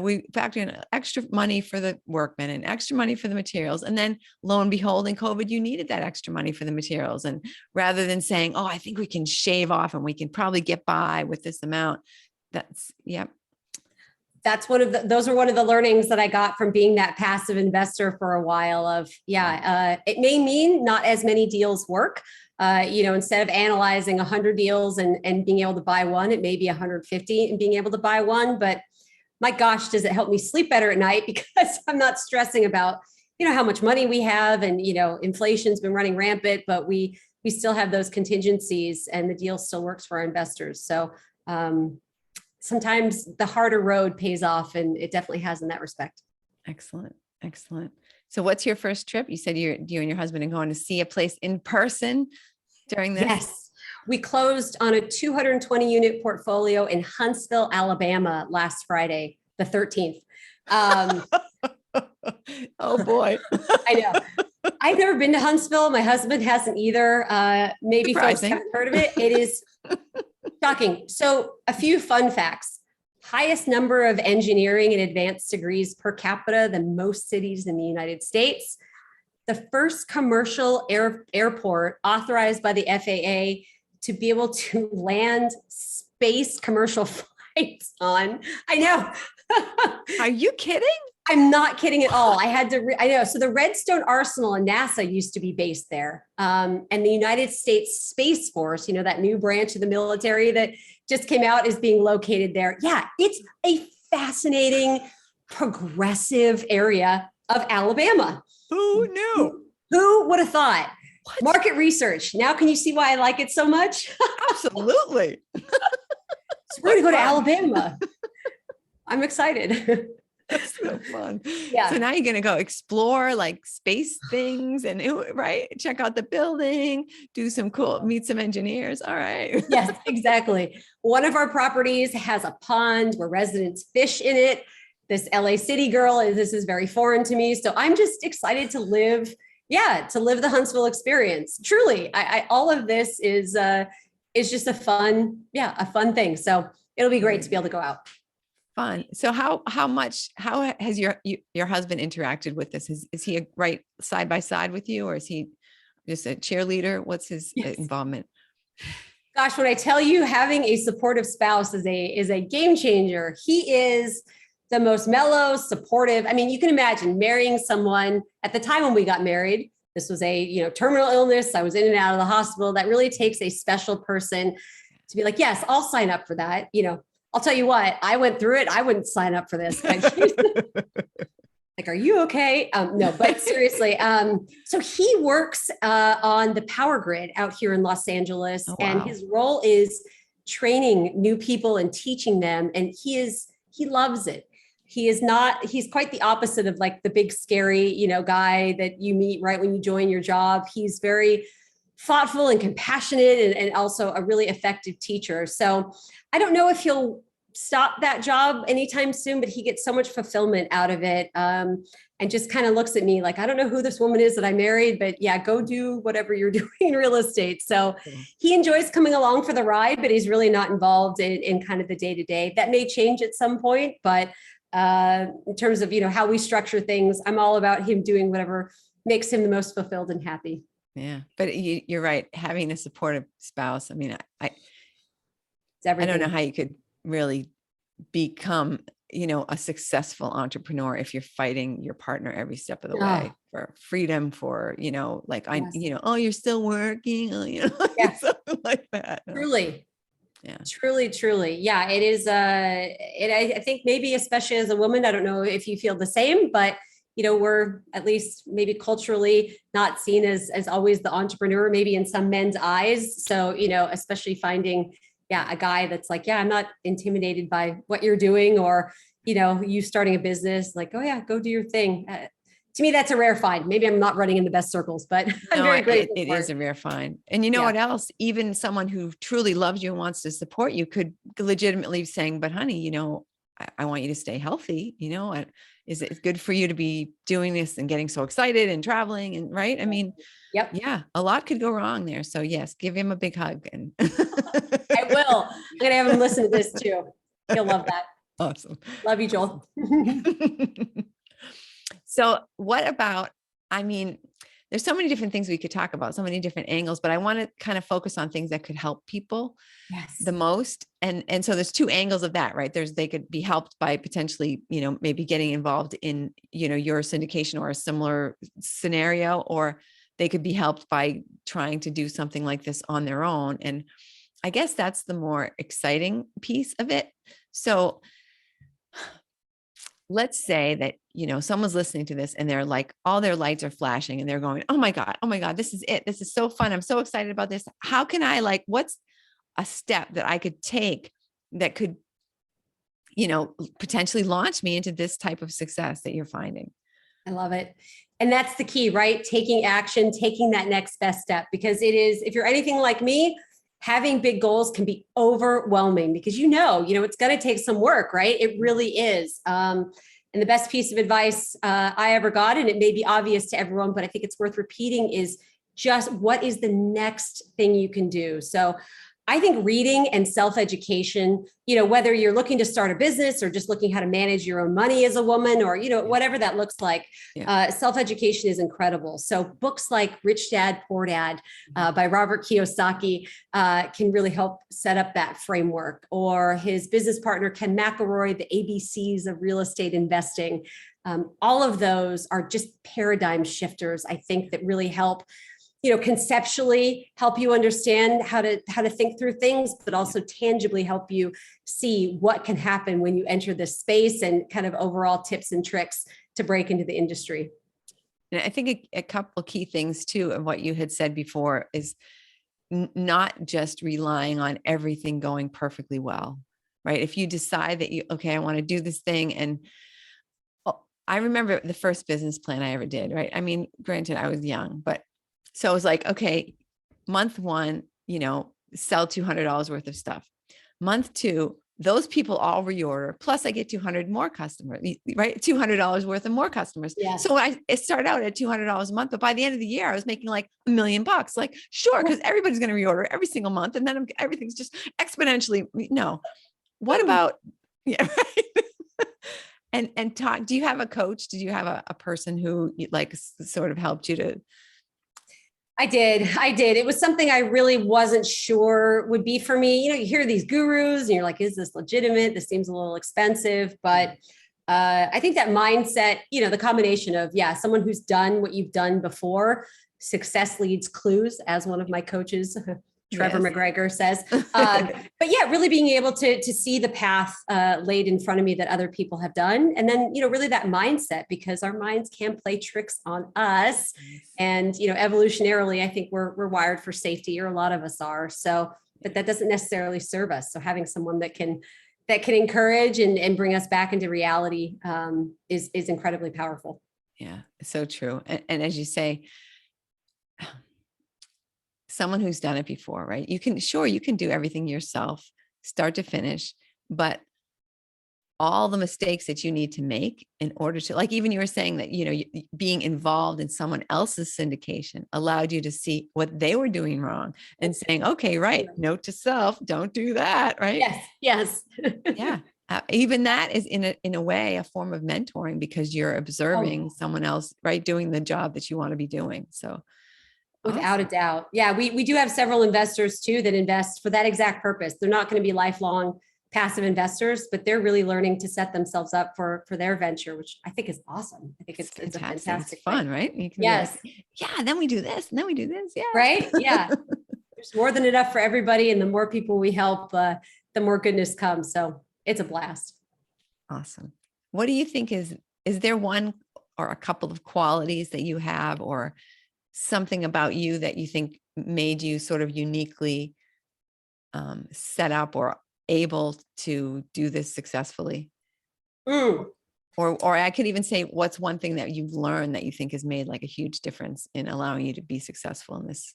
we factored in extra money for the workmen and extra money for the materials. And then lo and behold, in COVID, you needed that extra money for the materials. And rather than saying, oh, I think we can shave off and we can probably get by with this amount. That's those are one of the learnings that I got from being that passive investor for a while of, it may mean not as many deals work. Instead of analyzing 100 deals and being able to buy one, it may be 150 and being able to buy one. But my gosh, does it help me sleep better at night because I'm not stressing about, how much money we have and, inflation's been running rampant, but we still have those contingencies and the deal still works for our investors. So sometimes the harder road pays off, and it definitely has in that respect. Excellent. So what's your first trip? You said you and your husband are going to see a place in person during this? Yes. We closed on a 220 unit portfolio in Huntsville, Alabama last Friday, the 13th. Oh boy. I know. I've never been to Huntsville. My husband hasn't either. Maybe folks haven't heard of it. It is shocking. So a few fun facts. Highest number of engineering and advanced degrees per capita than most cities in the United States. The first commercial airport authorized by the FAA to be able to land space commercial flights on. I know. Are you kidding? I'm not kidding at all. I know. So the Redstone Arsenal and NASA used to be based there. And the United States Space Force, that new branch of the military that just came out, is being located there. Yeah, it's a fascinating, progressive area of Alabama. Who knew? Who would have thought? What? Market research. Now can you see why I like it so much? Absolutely. So we're going to go to Alabama. I'm excited. That's so fun. Yeah. So now you're going to go explore like space things and check out the building, meet some engineers. All right. Yes, exactly. One of our properties has a pond where residents fish in it. this LA city girl, and this is very foreign to me. So I'm just excited to live, to live the Huntsville experience. Truly, all of this is just a fun thing. So it'll be great to be able to go out. Fun. So how has your husband interacted with this? Is he right side by side with you, or is he just a cheerleader? What's his involvement? Gosh, when I tell you having a supportive spouse is a game changer. He is the most mellow, supportive. I mean, you can imagine marrying someone at the time when we got married. This was a terminal illness. I was in and out of the hospital. That really takes a special person to be like, yes, I'll sign up for that. I'll tell you what, I went through it. I wouldn't sign up for this. Like, are you okay? No, but seriously. So he works on the power grid out here in Los Angeles. Oh, wow. And his role is training new people and teaching them. And he loves it. He's quite the opposite of like the big, scary, guy that you meet right when you join your job. He's very thoughtful and compassionate and also a really effective teacher. So I don't know if he'll stop that job anytime soon, but he gets so much fulfillment out of it. And just kind of looks at me like, I don't know who this woman is that I married, but yeah, go do whatever you're doing in real estate. So he enjoys coming along for the ride, but he's really not involved in kind of the day-to-day. That may change at some point, but in terms of, how we structure things, I'm all about him doing whatever makes him the most fulfilled and happy. Yeah. But you're right. Having a supportive spouse. I mean, I don't know how you could really become, a successful entrepreneur if you're fighting your partner every step of the way for freedom, for, oh, you're still working, something like that. Truly. Yeah. Truly. Yeah, it is. I think maybe, especially as a woman, I don't know if you feel the same, but we're at least maybe culturally not seen as always the entrepreneur, maybe in some men's eyes. So, especially finding a guy that's like, I'm not intimidated by what you're doing, or, you starting a business, like, oh yeah, go do your thing. To me, that's a rare find. Maybe I'm not running in the best circles, but I'm very grateful. It is a rare find. And what else? Even someone who truly loves you and wants to support you could legitimately saying, but honey, I want you to stay healthy. Is it good for you to be doing this and getting so excited and traveling and right? I mean, yep. Yeah, a lot could go wrong there. So yes, give him a big hug. And I will. I'm going to have him listen to this too. He'll love that. Awesome. Love you, Joel. So what about, there's so many different things we could talk about, so many different angles, but I want to kind of focus on things that could help people the most. And so there's two angles of that, right? They could be helped by potentially, maybe getting involved in, your syndication or a similar scenario, or they could be helped by trying to do something like this on their own. And I guess that's the more exciting piece of it. So let's say that, someone's listening to this and they're like, all their lights are flashing and they're going, oh my God, this is it. This is so fun. I'm so excited about this. How can I what's a step that I could take that could, potentially launch me into this type of success that you're finding? I love it. And that's the key, right? Taking action, taking that next best step, because it is, if you're anything like me, having big goals can be overwhelming because it's going to take some work, right? It really is. And the best piece of advice I ever got, and it may be obvious to everyone, but I think it's worth repeating, is just what is the next thing you can do? So I think reading and self-education, whether you're looking to start a business or just looking how to manage your own money as a woman, or, whatever that looks like, self-education is incredible. So books like Rich Dad, Poor Dad by Robert Kiyosaki can really help set up that framework. Or his business partner, Ken McElroy, The ABCs of Real Estate Investing. All of those are just paradigm shifters, I think, that really help conceptually help you understand how to think through things, but also tangibly help you see what can happen when you enter this space, and kind of overall tips and tricks to break into the industry. And I think a couple of key things too of what you had said before is not just relying on everything going perfectly well, right? If you decide that I want to do this thing. And I remember the first business plan I ever did, right? Granted, I was young, but so it was like, okay, month one, sell $200 worth of stuff. Month two, those people all reorder. Plus I get 200 more customers, right? $200 worth of more customers. Yes. So it started out at $200 a month, but by the end of the year, I was making like $1 million. Like, sure, because everybody's going to reorder every single month. And then everything's just exponentially. No. What about, yeah, right? And talk, do you have a coach? Did you have a person who like sort of helped you to? I did. It was something I really wasn't sure would be for me. You know, you hear these gurus and you're like, is this legitimate? This seems a little expensive, but I think that mindset, you know, the combination of, someone who's done what you've done before, success leads clues, as one of my coaches, Trevor McGregor says. But really being able to see the path laid in front of me that other people have done. And then, you know, really that mindset, because our minds can play tricks on us. And, you know, evolutionarily, I think we're wired for safety, or a lot of us are. So, but that doesn't necessarily serve us. So having someone that can encourage and bring us back into reality is incredibly powerful. Yeah, so true. And as you say, someone who's done it before, right? You can do everything yourself, start to finish, but all the mistakes that you need to make in order to, like, even you were saying that, you know, being involved in someone else's syndication allowed you to see what they were doing wrong and saying, okay, right. Note to self, don't do that. Right. Yes. Yeah. Even that is in a way, a form of mentoring, because you're observing someone else, right, doing the job that you want to be doing. So without a doubt. Yeah. We do have several investors too that invest for that exact purpose. They're not going to be lifelong passive investors, but they're really learning to set themselves up for their venture, which I think is awesome. I think it's a fantastic fun, right? You can yes. And then we do this, and then we do this. Yeah. Right. Yeah. There's more than enough for everybody. And the more people we help, the more goodness comes. So it's a blast. Awesome. What do you think is there one or a couple of qualities that you have, or something about you that you think made you sort of uniquely set up or able to do this successfully? Or I could even say, what's one thing that you've learned that you think has made like a huge difference in allowing you to be successful in this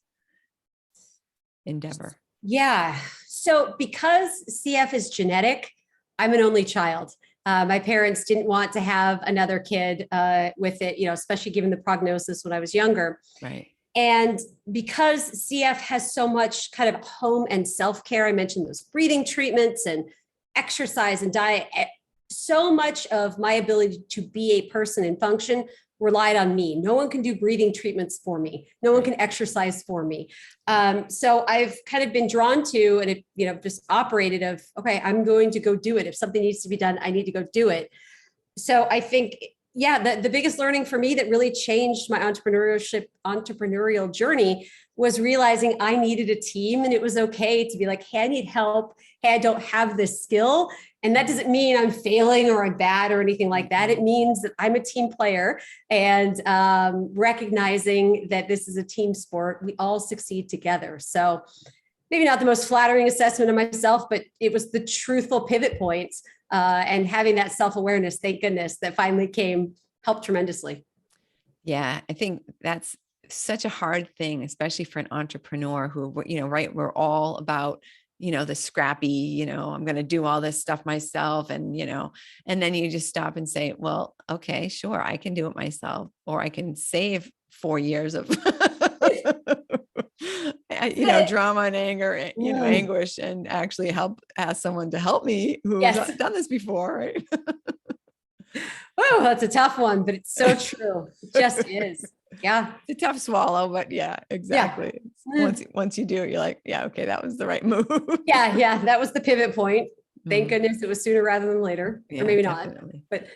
endeavor? Yeah. So because CF is genetic, I'm an only child. My parents didn't want to have another kid with it, you know, especially given the prognosis when I was younger. Right. And because CF has so much kind of home and self-care, I mentioned those breathing treatments and exercise and diet, so much of my ability to be a person and function relied on me. No one can do breathing treatments for me. No one can exercise for me. So I've kind of been drawn to, and it, you know, just operated of, okay, I'm going to go do it. If something needs to be done, I need to go do it. So I think, the biggest learning for me that really changed my entrepreneurial journey was realizing I needed a team, and it was okay to be like, hey, I need help. Hey, I don't have this skill. And that doesn't mean I'm failing or I'm bad or anything like that. It means that I'm a team player, and recognizing that this is a team sport, we all succeed together. So maybe not the most flattering assessment of myself, but it was the truthful pivot point. And having that self-awareness, thank goodness, that finally helped tremendously. Yeah, I think that's such a hard thing, especially for an entrepreneur who, you know, right, we're all about, you know, the scrappy, you know, I'm going to do all this stuff myself. And, you know, and then you just stop and say, well, okay, sure, I can do it myself, or I can save 4 years of, you know, drama and anger, you know, anguish, and actually ask someone to help me who's done this before. Right. Oh, that's a tough one, but it's so true. It just is. Yeah. It's a tough swallow, but yeah, exactly. Yeah. Once you do it, you're like, yeah, okay, that was the right move. Yeah. That was the pivot point. Thank goodness it was sooner rather than later, or maybe definitely. Not, but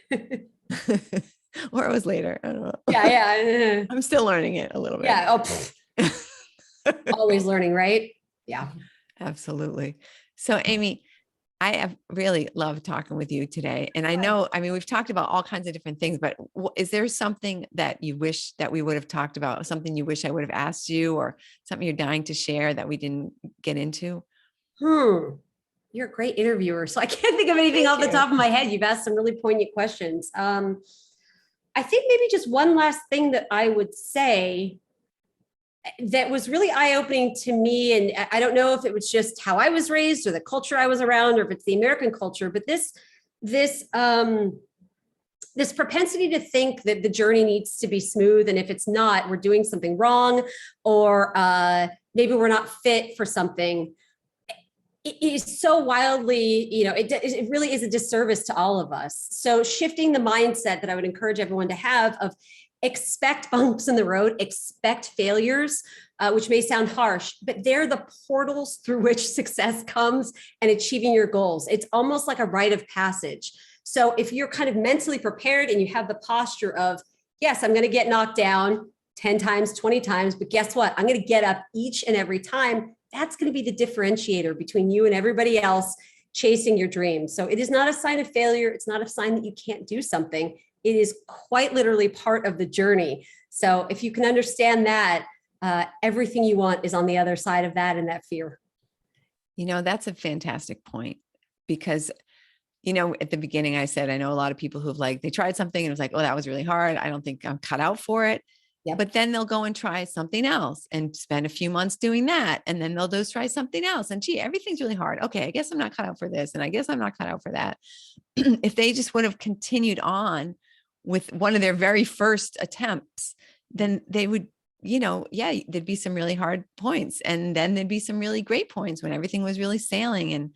or it was later. I don't know. Yeah. I'm still learning it a little bit. Yeah. Always learning, right? Yeah. Absolutely. So Amy, I have really loved talking with you today. And I know, I mean, we've talked about all kinds of different things, but is there something that you wish that we would have talked about, something you wish I would have asked you, or something you're dying to share that we didn't get into? You're a great interviewer, so I can't think of anything off the top of my head. You've asked some really poignant questions. I think maybe just one last thing that I would say, that was really eye-opening to me. And I don't know if it was just how I was raised or the culture I was around, or if it's the American culture, but this propensity to think that the journey needs to be smooth. And if it's not, we're doing something wrong, or maybe we're not fit for something. It is so wildly, it really is a disservice to all of us. So shifting the mindset that I would encourage everyone to have of expect bumps in the road, expect failures, which may sound harsh, but they're the portals through which success comes and achieving your goals. It's almost like a rite of passage. So if you're kind of mentally prepared and you have the posture of, yes, I'm going to get knocked down 10 times, 20 times, but guess what? I'm going to get up each and every time. That's going to be the differentiator between you and everybody else chasing your dreams. So it is not a sign of failure. It's not a sign that you can't do something. It is quite literally part of the journey. So if you can understand that, everything you want is on the other side of that and that fear. That's a fantastic point, because at the beginning I said, I know a lot of people who've they tried something and it was like, oh, that was really hard. I don't think I'm cut out for it. Yep. But then they'll go and try something else and spend a few months doing that. And then they'll just try something else. And gee, everything's really hard. Okay, I guess I'm not cut out for this. And I guess I'm not cut out for that. If they just would have continued on with one of their very first attempts, then they would, there'd be some really hard points. And then there'd be some really great points when everything was really sailing. And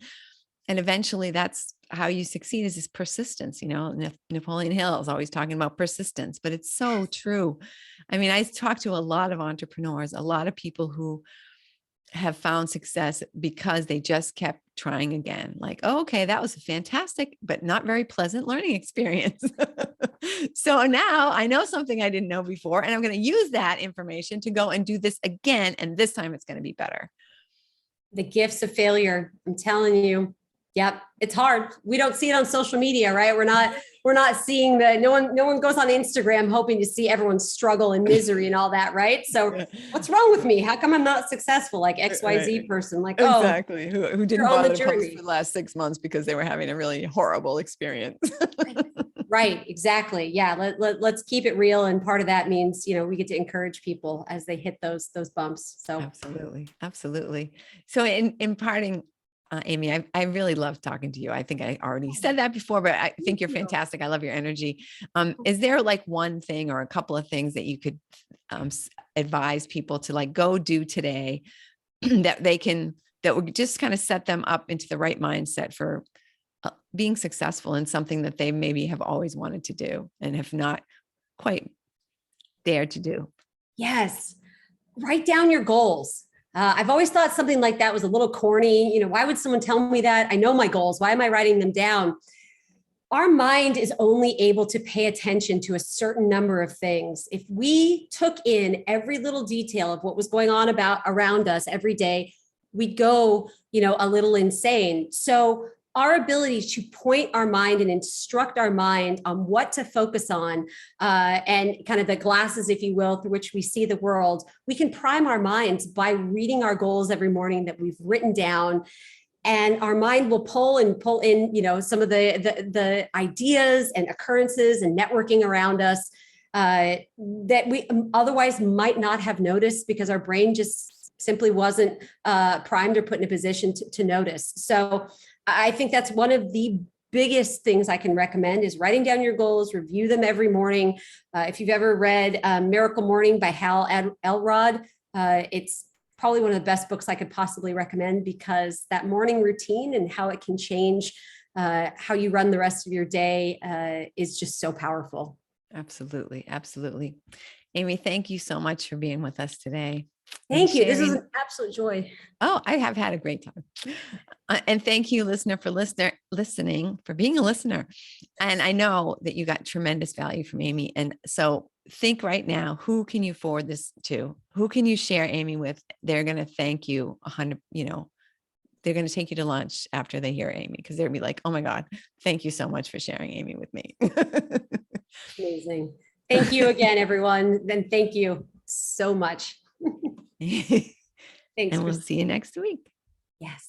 eventually that's how you succeed, is this persistence. Napoleon Hill is always talking about persistence, but it's so true. I mean, I talk to a lot of entrepreneurs, a lot of people who have found success because they just kept trying again. Like, oh, okay, that was a fantastic, but not very pleasant learning experience. So now I know something I didn't know before, and I'm going to use that information to go and do this again. And this time it's going to be better. The gifts of failure. I'm telling you. Yep. It's hard. We don't see it on social media, right? We're not seeing no one goes on Instagram hoping to see everyone's struggle and misery and all that. Right. So what's wrong with me? How come I'm not successful? Like XYZ person, like, exactly. Who didn't bother to post for the last 6 months because they were having a really horrible experience. Right. Exactly. Yeah. Let's keep it real. And part of that means, we get to encourage people as they hit those bumps. So Absolutely. So in parting, Amy, I really love talking to you. I think I already said that before, but I think you're fantastic. I love your energy. Is there one thing or a couple of things that you could advise people to go do today that would just kind of set them up into the right mindset for being successful in something that they maybe have always wanted to do and have not quite dared to do? Yes. Write down your goals. I've always thought something like that was a little corny. Why would someone tell me that? I know my goals. Why am I writing them down? Our mind is only able to pay attention to a certain number of things. If we took in every little detail of what was going on around us every day, we'd go, a little insane. So our ability to point our mind and instruct our mind on what to focus on, and kind of the glasses, if you will, through which we see the world, we can prime our minds by reading our goals every morning that we've written down. And our mind will pull in, some of the ideas and occurrences and networking around us that we otherwise might not have noticed because our brain just simply wasn't primed or put in a position to notice. So I think that's one of the biggest things I can recommend is writing down your goals, review them every morning. If you've ever read Miracle Morning by Hal Elrod, it's probably one of the best books I could possibly recommend, because that morning routine and how it can change how you run the rest of your day is just so powerful. Absolutely. Absolutely. Amy, thank you so much for being with us today. Thank you. This is an absolute joy. Oh, I have had a great time. And thank you, listening, for being a listener. And I know that you got tremendous value from Amy. And so think right now, who can you forward this to? Who can you share Amy with? They're going to thank you 100, they're going to take you to lunch after they hear Amy, because they'll be like, oh my God, thank you so much for sharing Amy with me. Amazing. Thank you again, everyone. And thank you so much. Thanks. And we'll see you next week. Yes.